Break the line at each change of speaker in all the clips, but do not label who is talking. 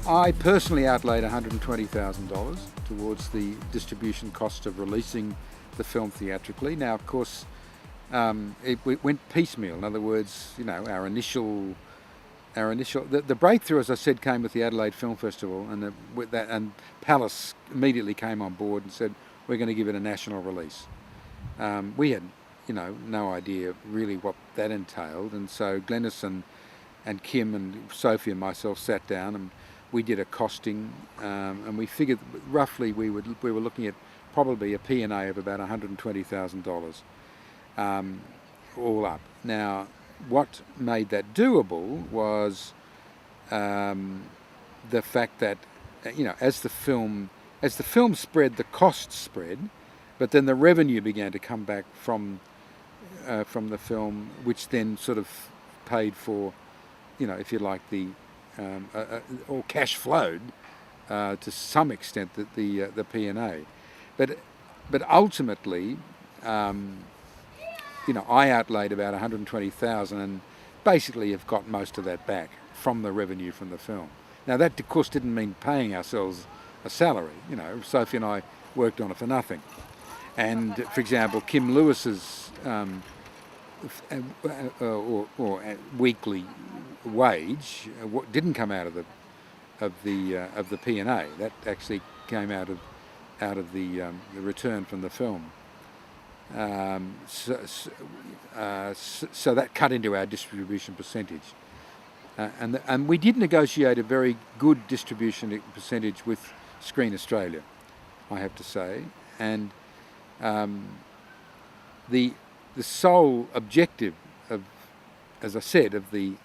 I personally outlaid $120,000 towards the distribution cost of releasing the film theatrically. Now, of course, it went piecemeal. In other words, our initial the breakthrough, as I said, came with the Adelaide Film Festival, and Palace immediately came on board and said, we're going to give it a national release. We had no idea really what that entailed, and so Glenys and Kim and Sophie and myself sat down and we did a costing, and we figured roughly we were looking at probably a P&A of about $120,000 all up. Now, what made that doable was the fact that as the film spread, the costs spread, but then the revenue began to come back from the film, which then sort of paid for, if you like, or cash flowed to some extent the P&A, but ultimately, I outlaid about $120,000 and basically have got most of that back from the revenue from the film. Now that, of course, didn't mean paying ourselves a salary. Sophie and I worked on it for nothing. And for example, Kim Lewis's or weekly wage didn't come out of the P&A. That actually came out of the return from the film. So that cut into our distribution percentage, and we did negotiate a very good distribution percentage with Screen Australia, I have to say, and the sole objective of, as I said, of the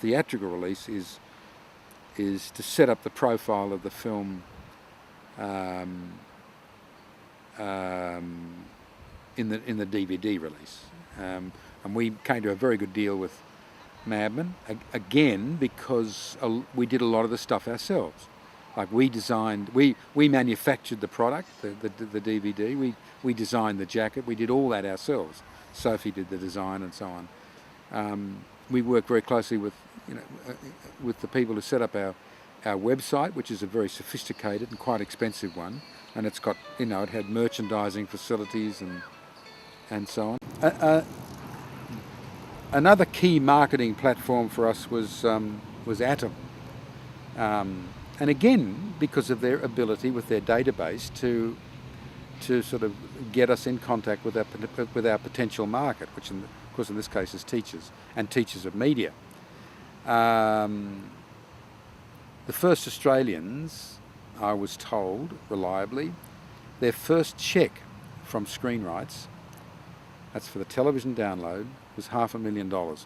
theatrical release is to set up the profile of the film in the DVD release, and we came to a very good deal with Madman again because we did a lot of the stuff ourselves. Like we manufactured the product, the DVD. We designed the jacket. We did all that ourselves. Sophie did the design and so on. We worked very closely with the people who set up our website, which is a very sophisticated and quite expensive one, and it's got it had merchandising facilities and so on. Another key marketing platform for us was Atom. And again, because of their ability with their database to sort of get us in contact with our potential market, which of course in this case is teachers and teachers of media. The first Australians, I was told reliably, their first cheque from Screenwrites, that's for the television download, was $500,000.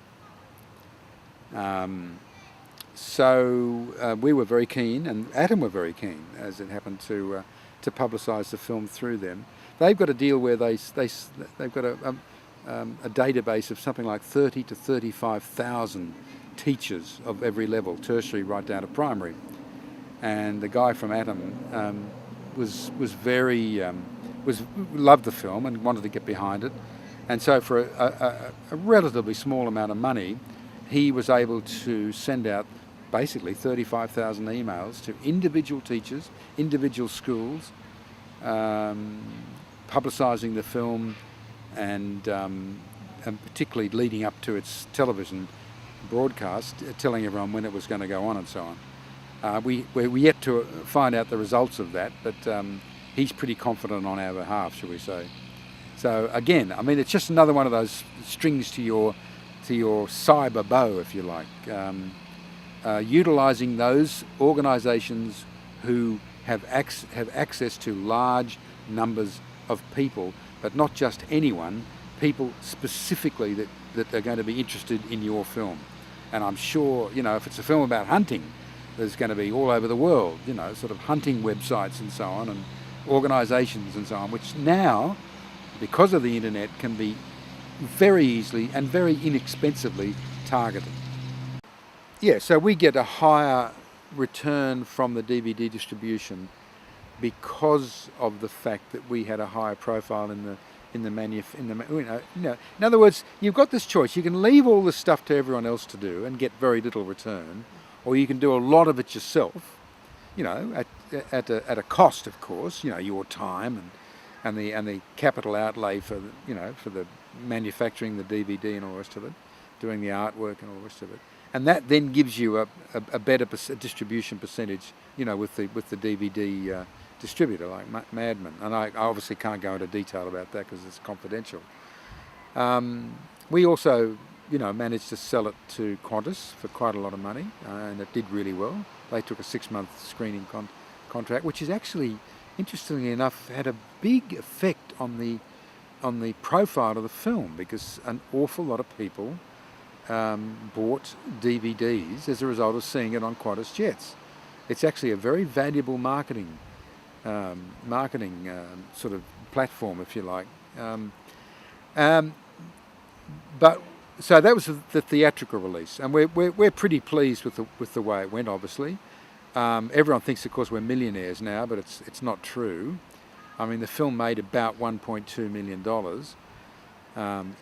So we were very keen, and Atom were very keen, as it happened, to publicise the film through them. They've got a deal where they've got a database of something like 30 to 35,000 teachers of every level, tertiary right down to primary. And the guy from Atom loved the film and wanted to get behind it. And so for a relatively small amount of money, he was able to send out basically 35,000 emails to individual teachers, individual schools, publicising the film and particularly leading up to its television broadcast, telling everyone when it was going to go on and so on. We're yet to find out the results of that, but he's pretty confident on our behalf, shall we say. So again, I mean, it's just another one of those strings to your cyber bow, if you like, utilising those organisations who have access to large numbers of people, but not just anyone, people specifically that are going to be interested in your film. And I'm sure, if it's a film about hunting, there's going to be all over the world, sort of hunting websites and so on, and organisations and so on, which now, because of the internet, can be very easily and very inexpensively targeted. Yeah, so we get a higher return from the DVD distribution because of the fact that we had a higher profile in other words, you've got this choice. You can leave all this stuff to everyone else to do and get very little return, or you can do a lot of it yourself, you know, at a cost, of course, you know, your time and the capital outlay for the manufacturing the DVD and all the rest of it, doing the artwork and all the rest of it, and that then gives you a better distribution percentage, you know, with the DVD distributor like Madman. And I obviously can't go into detail about that because it's confidential. We also, you know, managed to sell it to Qantas for quite a lot of money, and it did really well. They took a 6-month screening contract, which is actually, interestingly enough, had a big effect on the profile of the film, because an awful lot of people bought DVDs as a result of seeing it on Qantas jets. It's actually a very valuable marketing sort of platform, if you like. But so that was the theatrical release, and we're pretty pleased with the way it went. Obviously, everyone thinks, of course, we're millionaires now, but it's not true. I mean, the film made about $1.2 million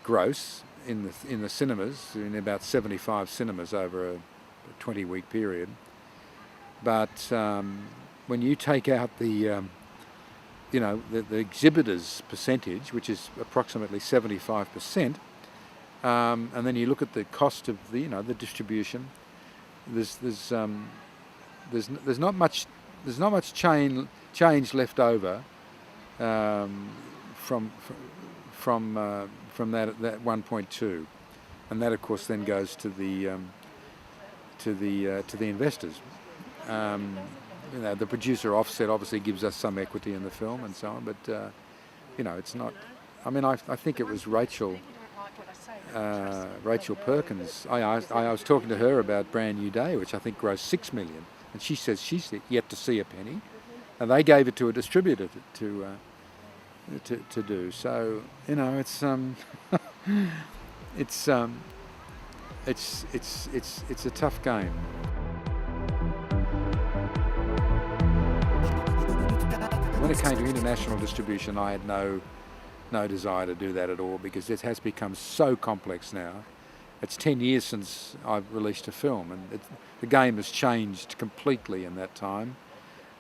gross in the cinemas, in about 75 cinemas over a 20-week period. But when you take out the exhibitors' percentage, which is approximately 75%, and then you look at the cost of the distribution, there's not much change left over from that 1.2, and that of course then goes to the investors. The producer offset obviously gives us some equity in the film and so on, but it's not. I mean, I think it was Rachel Perkins. I was talking to her about Brand New Day, which I think grossed $6 million, and she says she's yet to see a penny, and they gave it to a distributor to do. So it's it's a tough game. When it came to international distribution, I had no desire to do that at all, because it has become so complex now. It's 10 years since I've released a film, and the game has changed completely in that time.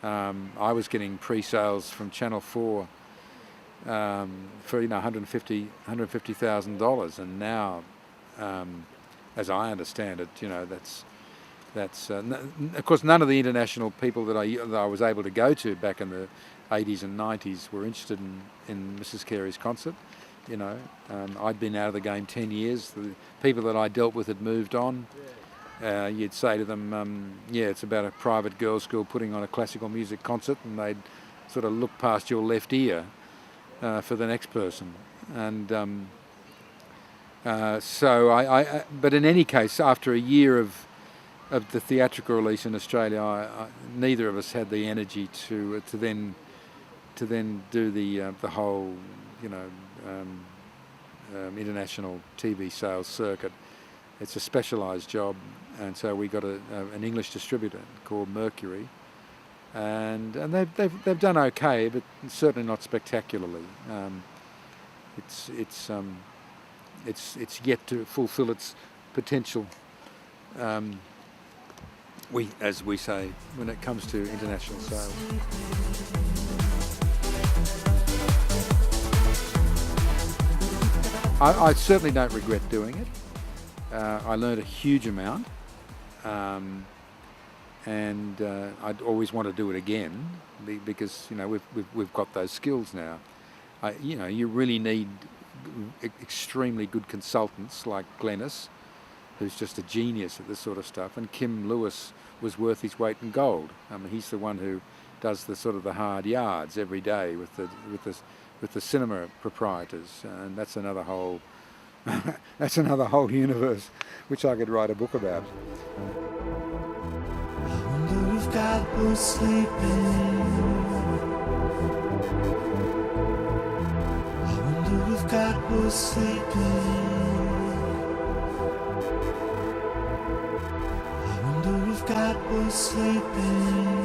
I was getting pre-sales from Channel 4 for $150,000, and now, as I understand it, that's of course none of the international people that I was able to go to back in the 80s and 90s were interested in Mrs. Carey's concert. I'd been out of the game 10 years. The people that I dealt with had moved on. You'd say to them, it's about a private girls' school putting on a classical music concert, and they'd sort of look past your left ear for the next person. And but in any case, after a year of the theatrical release in Australia, neither of us had the energy to then do the whole international TV sales circuit. It's a specialised job, and so we got an English distributor called Mercury, and they've done okay, but certainly not spectacularly. It's yet to fulfil its potential. As we say, when it comes to international sales. I certainly don't regret doing it. I learned a huge amount, and I'd always want to do it again, because we've got those skills now. You really need extremely good consultants like Glennis, who's just a genius at this sort of stuff, and Kim Lewis was worth his weight in gold. I mean, he's the one who does the sort of the hard yards every day with the cinema proprietors, and that's another whole universe which I could write a book about.
I wonder if God was sleeping. I wonder if God was sleeping. God was sleeping.